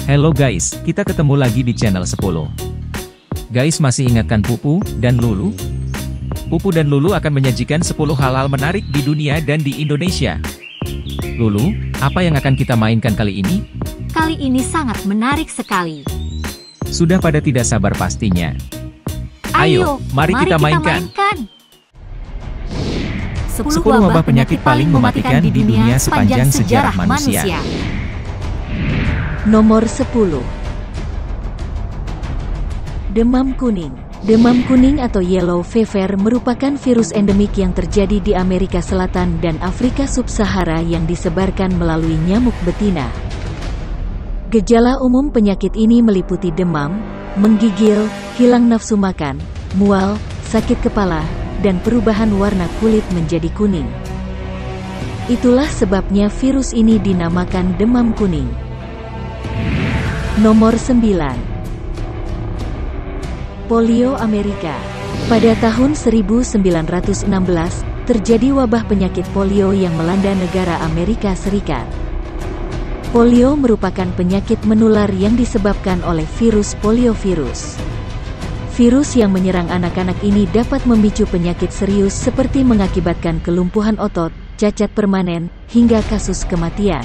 Hello guys, kita ketemu lagi di channel 10. Guys, masih ingatkan Pupu dan Lulu? Pupu dan Lulu akan menyajikan 10 hal-hal menarik di dunia dan di Indonesia. Lulu, apa yang akan kita mainkan kali ini? Kali ini sangat menarik sekali. Sudah pada tidak sabar pastinya. Ayo, mari kita mainkan. 10 wabah penyakit paling mematikan di dunia sepanjang sejarah manusia. Nomor 10. Demam kuning. Demam kuning atau yellow fever merupakan virus endemik yang terjadi di Amerika Selatan dan Afrika Sub-Sahara yang disebarkan melalui nyamuk betina. Gejala umum penyakit ini meliputi demam, menggigil, hilang nafsu makan, mual, sakit kepala, dan perubahan warna kulit menjadi kuning. Itulah sebabnya virus ini dinamakan demam kuning. Nomor 9. Polio Amerika. Pada tahun 1916, terjadi wabah penyakit polio yang melanda negara Amerika Serikat. Polio merupakan penyakit menular yang disebabkan oleh virus poliovirus. Virus yang menyerang anak-anak ini dapat memicu penyakit serius seperti mengakibatkan kelumpuhan otot, cacat permanen, hingga kasus kematian.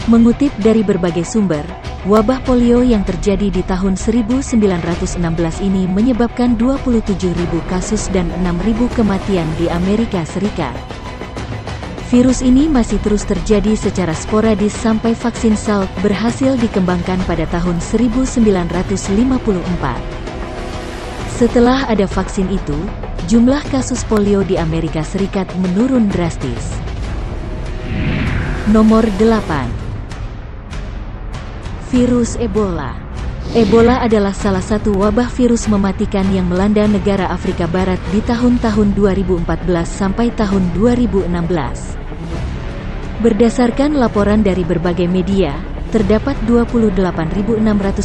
Mengutip dari berbagai sumber, wabah polio yang terjadi di tahun 1916 ini menyebabkan 27.000 kasus dan 6.000 kematian di Amerika Serikat. Virus ini masih terus terjadi secara sporadis sampai vaksin Salk berhasil dikembangkan pada tahun 1954. Setelah ada vaksin itu, jumlah kasus polio di Amerika Serikat menurun drastis. Nomor 8. Virus Ebola. Ebola adalah salah satu wabah virus mematikan yang melanda negara Afrika Barat di tahun-tahun 2014 sampai tahun 2016. Berdasarkan laporan dari berbagai media, terdapat 28.600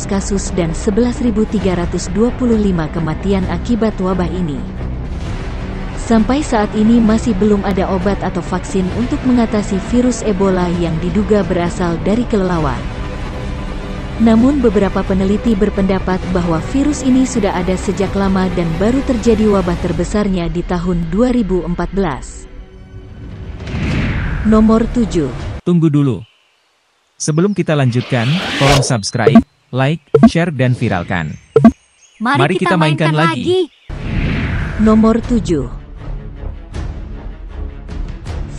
kasus dan 11.325 kematian akibat wabah ini. Sampai saat ini masih belum ada obat atau vaksin untuk mengatasi virus Ebola yang diduga berasal dari kelelawar. Namun beberapa peneliti berpendapat bahwa virus ini sudah ada sejak lama dan baru terjadi wabah terbesarnya di tahun 2014. Nomor 7. Tunggu dulu. Sebelum kita lanjutkan, tolong subscribe, like, share, dan viralkan. Mari kita mainkan lagi. Nomor 7.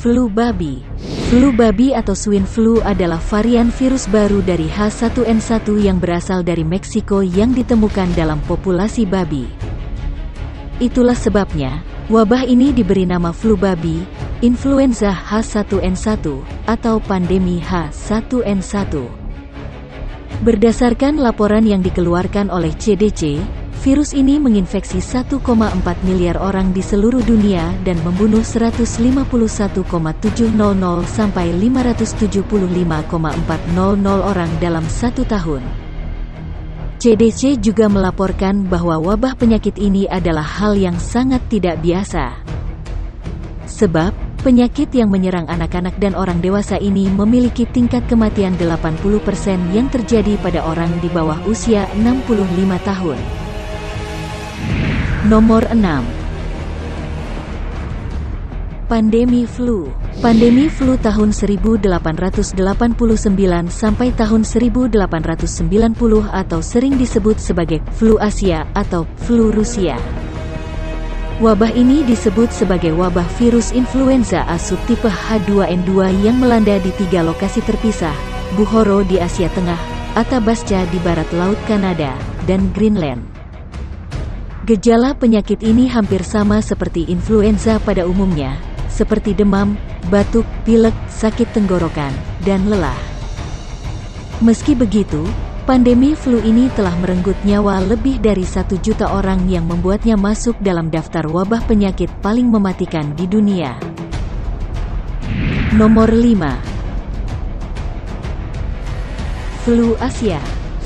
Flu babi. Flu babi atau swine flu adalah varian virus baru dari H1N1 yang berasal dari Meksiko yang ditemukan dalam populasi babi. Itulah sebabnya, wabah ini diberi nama flu babi, influenza H1N1, atau pandemi H1N1. Berdasarkan laporan yang dikeluarkan oleh CDC, virus ini menginfeksi 1,4 miliar orang di seluruh dunia dan membunuh 151.700 sampai 575.400 orang dalam 1 tahun. CDC juga melaporkan bahwa wabah penyakit ini adalah hal yang sangat tidak biasa. Sebab, penyakit yang menyerang anak-anak dan orang dewasa ini memiliki tingkat kematian 80% yang terjadi pada orang di bawah usia 65 tahun. Nomor 6. Pandemi flu. Pandemi flu tahun 1889 sampai tahun 1890 atau sering disebut sebagai flu Asia atau flu Rusia. Wabah ini disebut sebagai wabah virus influenza A subtipe H2N2 yang melanda di 3 lokasi terpisah, Buhoro di Asia Tengah, Athabasca di barat Laut Kanada, dan Greenland. Gejala penyakit ini hampir sama seperti influenza pada umumnya, seperti demam, batuk, pilek, sakit tenggorokan, dan lelah. Meski begitu, pandemi flu ini telah merenggut nyawa lebih dari 1 juta orang yang membuatnya masuk dalam daftar wabah penyakit paling mematikan di dunia. Nomor 5. Flu Asia.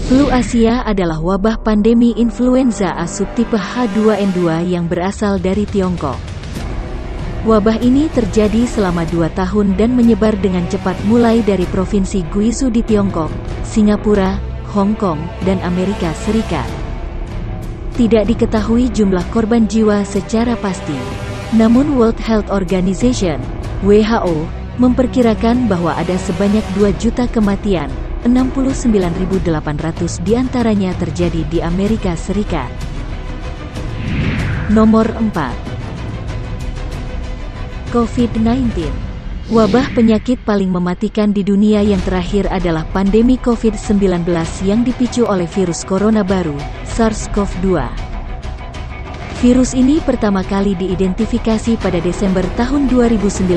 Flu Asia adalah wabah pandemi influenza A subtipe H2N2 yang berasal dari Tiongkok. Wabah ini terjadi selama 2 tahun dan menyebar dengan cepat mulai dari Provinsi Guizhou di Tiongkok, Singapura, Hong Kong, dan Amerika Serikat. Tidak diketahui jumlah korban jiwa secara pasti. Namun World Health Organization, WHO, memperkirakan bahwa ada sebanyak 2 juta kematian, 69.800 diantaranya terjadi di Amerika Serikat. Nomor 4. COVID-19. Wabah penyakit paling mematikan di dunia yang terakhir adalah pandemi COVID-19 yang dipicu oleh virus corona baru, SARS-CoV-2. Virus ini pertama kali diidentifikasi pada Desember tahun 2019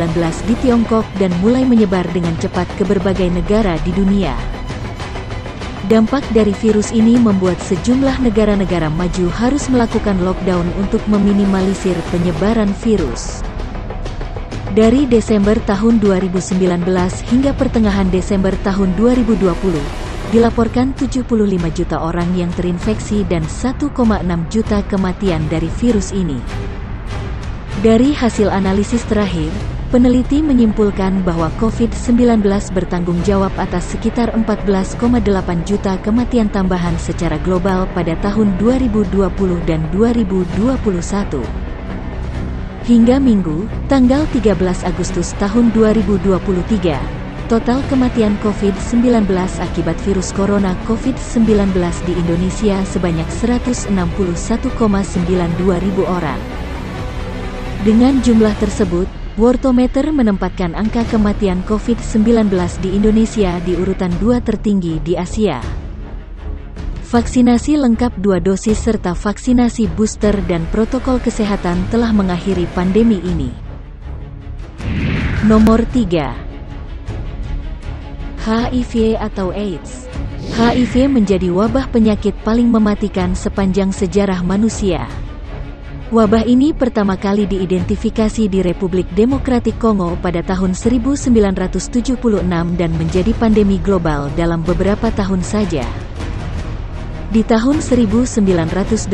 di Tiongkok dan mulai menyebar dengan cepat ke berbagai negara di dunia. Dampak dari virus ini membuat sejumlah negara-negara maju harus melakukan lockdown untuk meminimalisir penyebaran virus. Dari Desember tahun 2019 hingga pertengahan Desember tahun 2020, dilaporkan 75 juta orang yang terinfeksi dan 1,6 juta kematian dari virus ini. Dari hasil analisis terakhir, peneliti menyimpulkan bahwa COVID-19 bertanggung jawab atas sekitar 14,8 juta kematian tambahan secara global pada tahun 2020 dan 2021. Hingga Minggu, tanggal 13 Agustus tahun 2023, total kematian COVID-19 akibat virus corona COVID-19 di Indonesia sebanyak 161,92 ribu orang. Dengan jumlah tersebut, Worldometer menempatkan angka kematian COVID-19 di Indonesia di urutan 2 tertinggi di Asia. Vaksinasi lengkap 2 dosis serta vaksinasi booster dan protokol kesehatan telah mengakhiri pandemi ini. Nomor 3. HIV atau AIDS. HIV menjadi wabah penyakit paling mematikan sepanjang sejarah manusia. Wabah ini pertama kali diidentifikasi di Republik Demokratik Kongo pada tahun 1976 dan menjadi pandemi global dalam beberapa tahun saja. Di tahun 1981,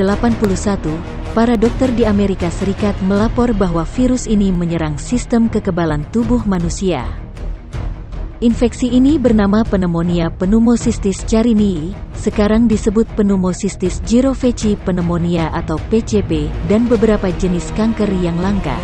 para dokter di Amerika Serikat melapor bahwa virus ini menyerang sistem kekebalan tubuh manusia. Infeksi ini bernama pneumonia pneumocystis carinii, sekarang disebut pneumocystis jirovecii pneumonia atau PCP, dan beberapa jenis kanker yang langka.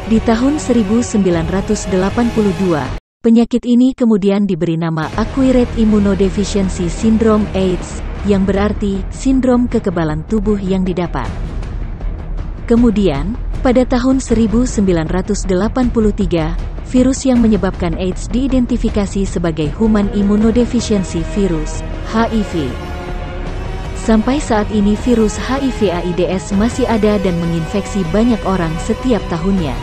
Di tahun 1982, penyakit ini kemudian diberi nama Acquired Immunodeficiency Syndrome AIDS, yang berarti sindrom kekebalan tubuh yang didapat. Kemudian, pada tahun 1983, virus yang menyebabkan AIDS diidentifikasi sebagai Human Immunodeficiency Virus, HIV. Sampai saat ini virus HIV/AIDS masih ada dan menginfeksi banyak orang setiap tahunnya.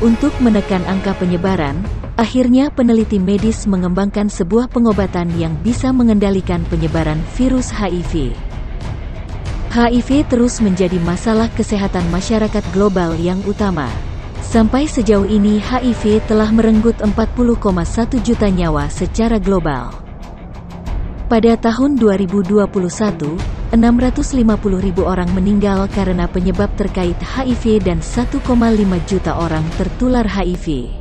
Untuk menekan angka penyebaran, akhirnya peneliti medis mengembangkan sebuah pengobatan yang bisa mengendalikan penyebaran virus HIV. HIV terus menjadi masalah kesehatan masyarakat global yang utama. Sampai sejauh ini HIV telah merenggut 40,1 juta nyawa secara global. Pada tahun 2021, 650.000 orang meninggal karena penyebab terkait HIV dan 1,5 juta orang tertular HIV.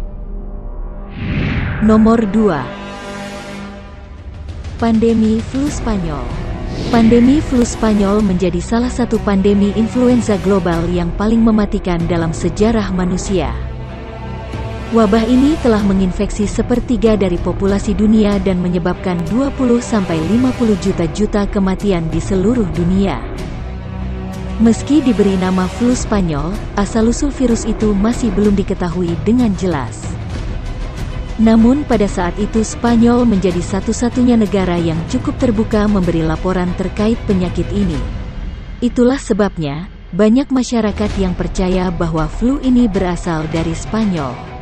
Nomor 2. Pandemi flu Spanyol. Pandemi flu Spanyol menjadi salah satu pandemi influenza global yang paling mematikan dalam sejarah manusia. Wabah ini telah menginfeksi sepertiga dari populasi dunia dan menyebabkan 20-50 juta kematian di seluruh dunia. Meski diberi nama flu Spanyol, asal-usul virus itu masih belum diketahui dengan jelas. Namun pada saat itu Spanyol menjadi satu-satunya negara yang cukup terbuka memberi laporan terkait penyakit ini. Itulah sebabnya, banyak masyarakat yang percaya bahwa flu ini berasal dari Spanyol.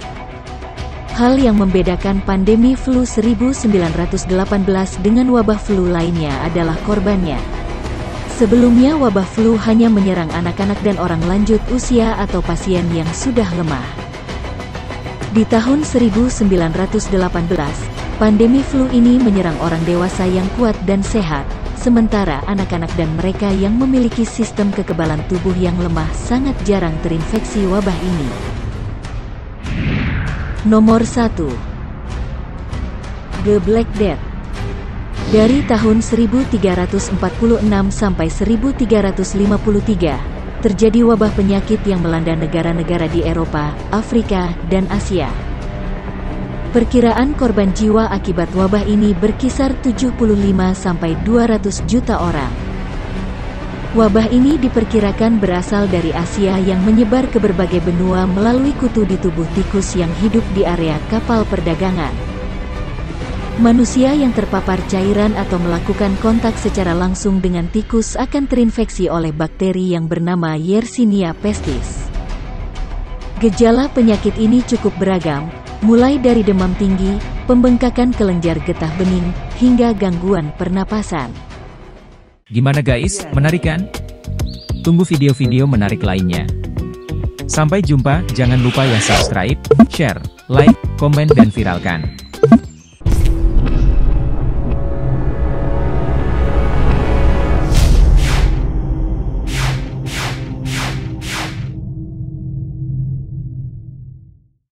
Hal yang membedakan pandemi flu 1918 dengan wabah flu lainnya adalah korbannya. Sebelumnya wabah flu hanya menyerang anak-anak dan orang lanjut usia atau pasien yang sudah lemah. Di tahun 1918, pandemi flu ini menyerang orang dewasa yang kuat dan sehat, Sementara anak-anak dan mereka yang memiliki sistem kekebalan tubuh yang lemah sangat jarang terinfeksi wabah ini. Nomor 1. The Black Death. Dari tahun 1346 sampai 1353, terjadi wabah penyakit yang melanda negara-negara di Eropa, Afrika, dan Asia. Perkiraan korban jiwa akibat wabah ini berkisar 75 sampai 200 juta orang. Wabah ini diperkirakan berasal dari Asia yang menyebar ke berbagai benua melalui kutu di tubuh tikus yang hidup di area kapal perdagangan. Manusia yang terpapar cairan atau melakukan kontak secara langsung dengan tikus akan terinfeksi oleh bakteri yang bernama Yersinia pestis. Gejala penyakit ini cukup beragam, mulai dari demam tinggi, pembengkakan kelenjar getah bening, hingga gangguan pernapasan. Gimana guys, menarik kan? Tunggu video-video menarik lainnya. Sampai jumpa, jangan lupa ya subscribe, share, like, komen dan viralkan.